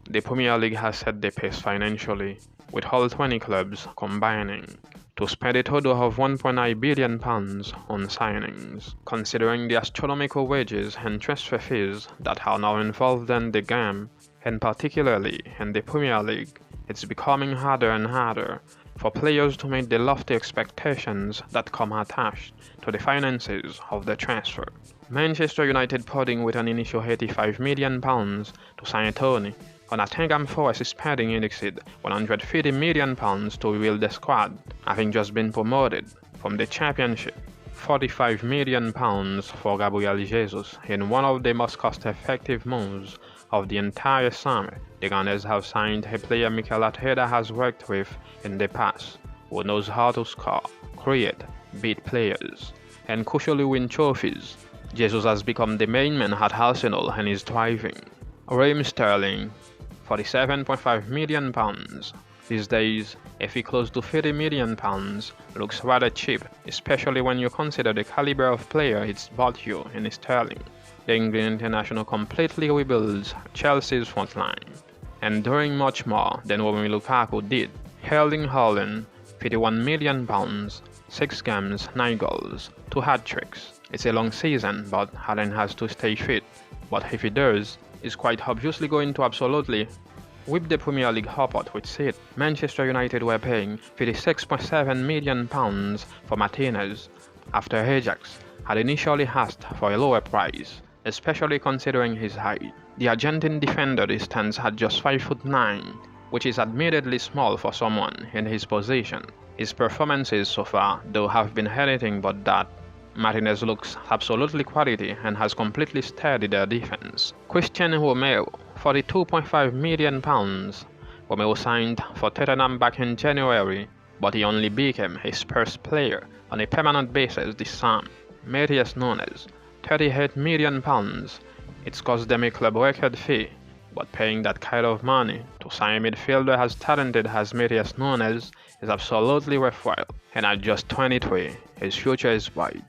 The Premier League has set the pace financially, with all 20 clubs combining to spend a total of £1.9 billion on signings. Considering the astronomical wages and transfer fees that are now involved in the game, and particularly in the Premier League, it's becoming harder and harder for players to meet the lofty expectations that come attached to the finances of the transfer. Manchester United parting with an initial £85 million to sign Tony, and Nottingham Forest is spending in exceed £150 million to rebuild the squad, having just been promoted from the Championship. £45 million for Gabriel Jesus in one of the most cost-effective moves of the entire summer. The Gunners have signed a player Mikel Arteta has worked with in the past, who knows how to score, create, beat players, and crucially win trophies. Jesus has become the main man at Arsenal and is thriving. Raheem Sterling, £47.5 million. These days, a fee close to £30 million looks rather cheap, especially when you consider the caliber of player it's bought you in Sterling. The England international completely rebuilds Chelsea's front line, and doing much more than Romelu Lukaku did. Erling Haaland, £51 million, 6 games, 9 goals, 2 hat-tricks. It's a long season, but Haaland has to stay fit. But if he does, he's quite obviously going to absolutely whip the Premier League apart with City. Manchester United were paying £56.7 million for Martinez, after Ajax had initially asked for a lower price, especially considering his height. The Argentine defender stands at just 5'9", which is admittedly small for someone in his position. His performances so far, though, have been anything but that. Martinez looks absolutely quality and has completely steadied their defense. Christian Romero, £42.5 million. Romero signed for Tottenham back in January, but he only became a Spurs player on a permanent basis this summer. Matheus Nunes, £38 million. It's cost them a club record fee, but paying that kind of money to sign a midfielder as talented as Matheus Nunes is absolutely worthwhile, and at just 23, his future is bright.